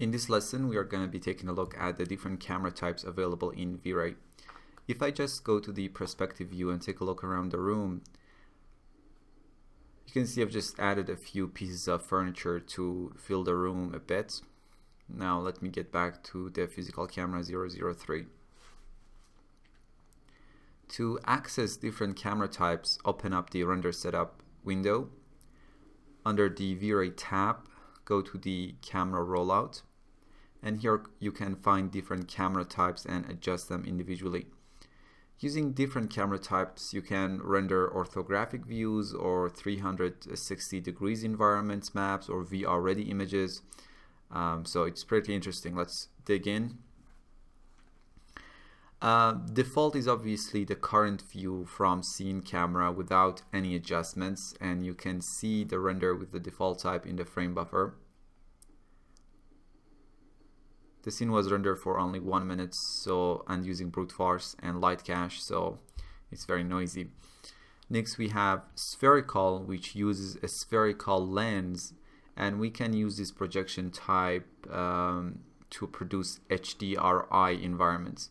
In this lesson, we are going to be taking a look at the different camera types available in V-Ray. If I just go to the perspective view and take a look around the room, you can see I've just added a few pieces of furniture to fill the room a bit. Now let me get back to the physical camera 003. To access different camera types, open up the Render Setup window. Under the V-Ray tab, go to the Camera Rollout, and here you can find different camera types and adjust them individually. Using different camera types, you can render orthographic views or 360 degrees environments maps or VR ready images. So it's pretty interesting. Let's dig in. Default is obviously the current view from scene camera without any adjustments, and you can see the render with the default type in the frame buffer. The scene was rendered for only 1 minute, and using brute force and light cache, so it's very noisy. Next we have spherical, which uses a spherical lens, and we can use this projection type to produce HDRI environments.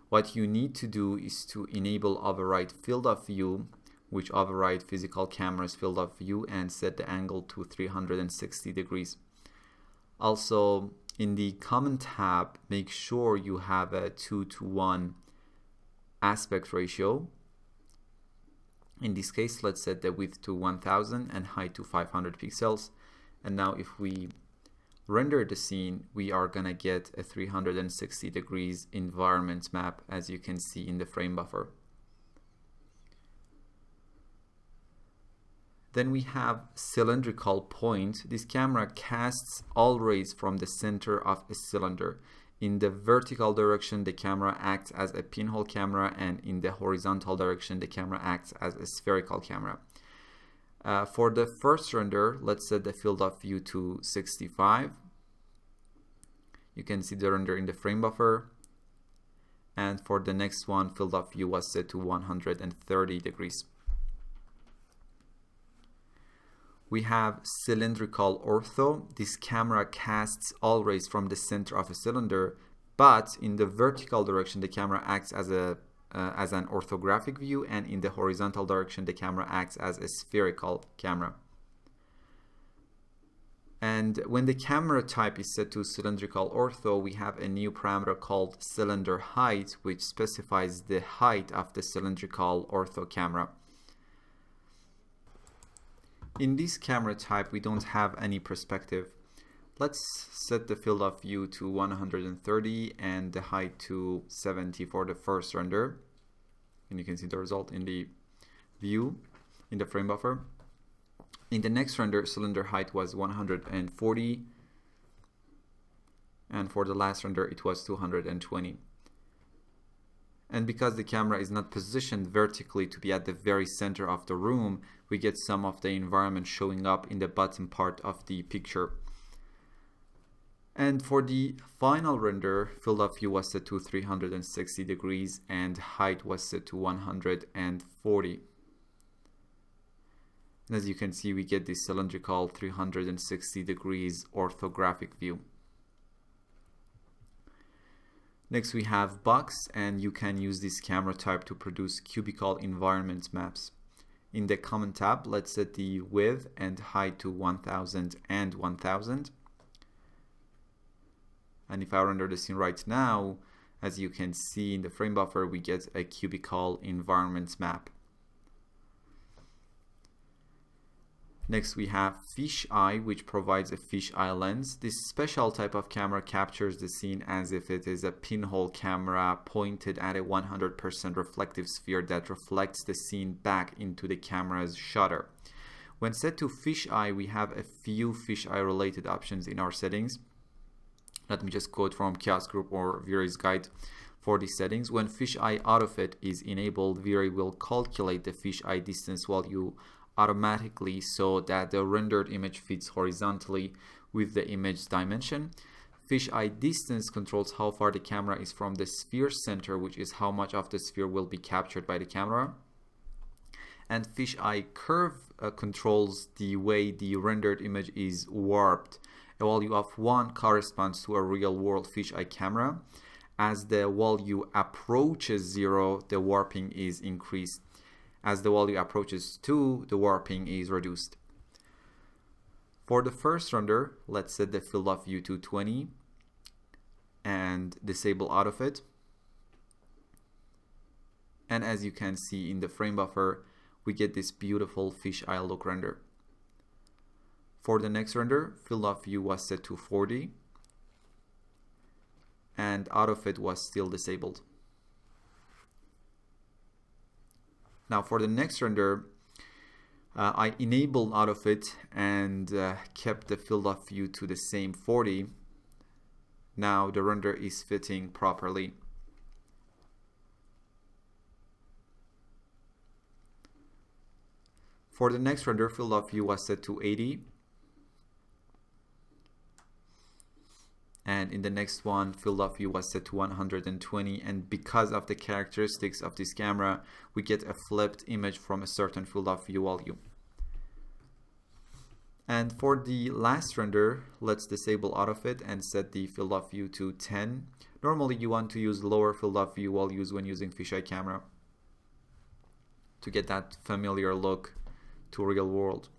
What you need to do is to enable override field of view, which override physical camera's field of view, and set the angle to 360 degrees. Also, in the Common tab, make sure you have a 2:1 aspect ratio. In this case, let's set the width to 1000 and height to 500 pixels. And now if we render the scene, we are gonna get a 360 degrees environment map, as you can see in the frame buffer. Then we have cylindrical point. This camera casts all rays from the center of a cylinder. In the vertical direction, the camera acts as a pinhole camera, and in the horizontal direction, the camera acts as a spherical camera. For the first render, let's set the field of view to 65. You can see the render in the frame buffer. And for the next one, field of view was set to 130 degrees. We have cylindrical ortho. This camera casts all rays from the center of a cylinder, but in the vertical direction, the camera acts as an orthographic view, and in the horizontal direction, the camera acts as a spherical camera. And when the camera type is set to cylindrical ortho, we have a new parameter called cylinder height, which specifies the height of the cylindrical ortho camera. In this camera type, we don't have any perspective. Let's set the field of view to 130 and the height to 70 for the first render. And you can see the result in the view, in the frame buffer. In the next render, cylinder height was 140. And for the last render, it was 220. And because the camera is not positioned vertically to be at the very center of the room, we get some of the environment showing up in the bottom part of the picture. And for the final render, field of view was set to 360 degrees and height was set to 140. And as you can see, we get this cylindrical 360 degrees orthographic view. Next we have box, and you can use this camera type to produce cubical environment maps. In the Common tab, let's set the width and height to 1000 and 1000. And if I render the scene right now, as you can see in the frame buffer, we get a cubical environment map. Next we have fisheye, which provides a fisheye lens. This special type of camera captures the scene as if it is a pinhole camera pointed at a 100% reflective sphere that reflects the scene back into the camera's shutter. When set to fisheye, we have a few fisheye related options in our settings. Let me just quote from Chaos Group or V-Ray's guide for these settings. When fisheye autofit is enabled, V-Ray will calculate the fisheye distance while you automatically, so that the rendered image fits horizontally with the image dimension. Fisheye distance controls how far the camera is from the sphere center, which is how much of the sphere will be captured by the camera. And fisheye curve controls the way the rendered image is warped. a value of 1 corresponds to a real-world fisheye camera. As the value approaches 0, the warping is increased. As the value approaches 2, the warping is reduced. For the first render, let's set the field of view to 20 and disable autofit. And as you can see in the frame buffer, we get this beautiful fisheye look render. For the next render, field of view was set to 40 and autofit was still disabled. Now for the next render, I enabled autofit and kept the field of view to the same 40. Now the render is fitting properly. For the next render, field of view was set to 80. And in the next one, field of view was set to 120, and because of the characteristics of this camera, we get a flipped image from a certain field of view value. And for the last render, let's disable autofit and set the field of view to 10. Normally you want to use lower field of view values when using fisheye camera to get that familiar look to real world.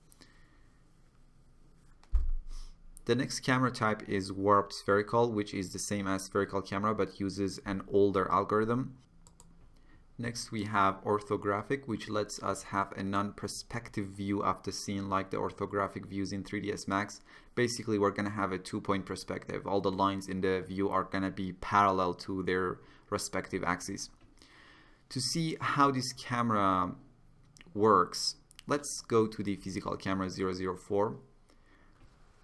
The next camera type is warped spherical, which is the same as spherical camera but uses an older algorithm. Next we have orthographic, which lets us have a non-perspective view of the scene like the orthographic views in 3ds Max. Basically we're going to have a 2-point perspective. All the lines in the view are going to be parallel to their respective axes. To see how this camera works, let's go to the physical camera 004.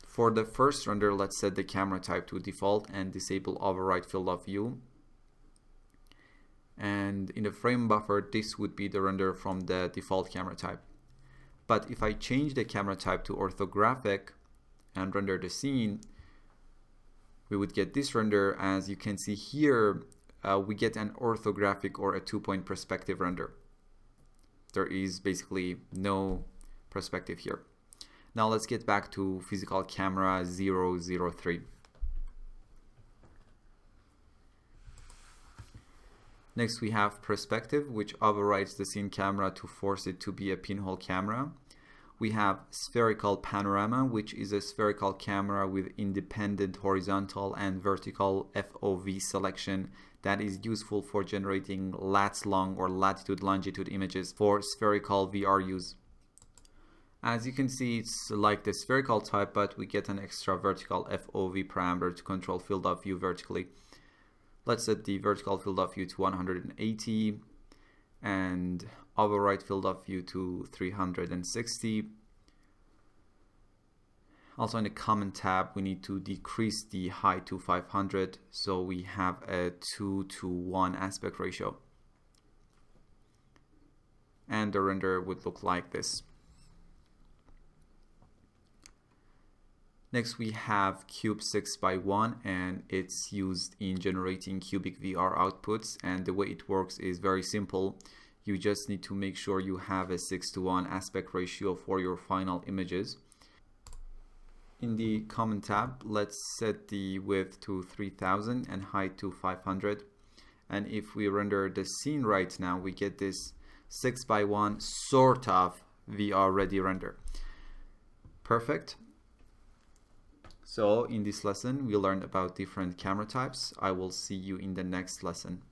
For the first render, let's set the camera type to default and disable override field of view. And in the frame buffer, this would be the render from the default camera type. But if I change the camera type to orthographic and render the scene, we would get this render. As you can see here, we get an orthographic or a 2-point perspective render. There is basically no perspective here. Now let's get back to physical camera 003. Next we have perspective, which overrides the scene camera to force it to be a pinhole camera. We have spherical panorama, which is a spherical camera with independent horizontal and vertical FOV selection that is useful for generating lats long or latitude longitude images for spherical VR use. As you can see, it's like the spherical type, but we get an extra vertical FOV parameter to control field of view vertically. Let's set the vertical field of view to 180 and override field of view to 360. Also in the comment tab, we need to decrease the height to 500, so we have a 2:1 aspect ratio. And the render would look like this. Next we have cube 6x1, and it's used in generating cubic VR outputs, and the way it works is very simple. You just need to make sure you have a 6:1 aspect ratio for your final images. In the comment tab, let's set the width to 3000 and height to 500, and if we render the scene right now, we get this 6x1 sort of VR ready render. Perfect. So in this lesson, we learned about different camera types. I will see you in the next lesson.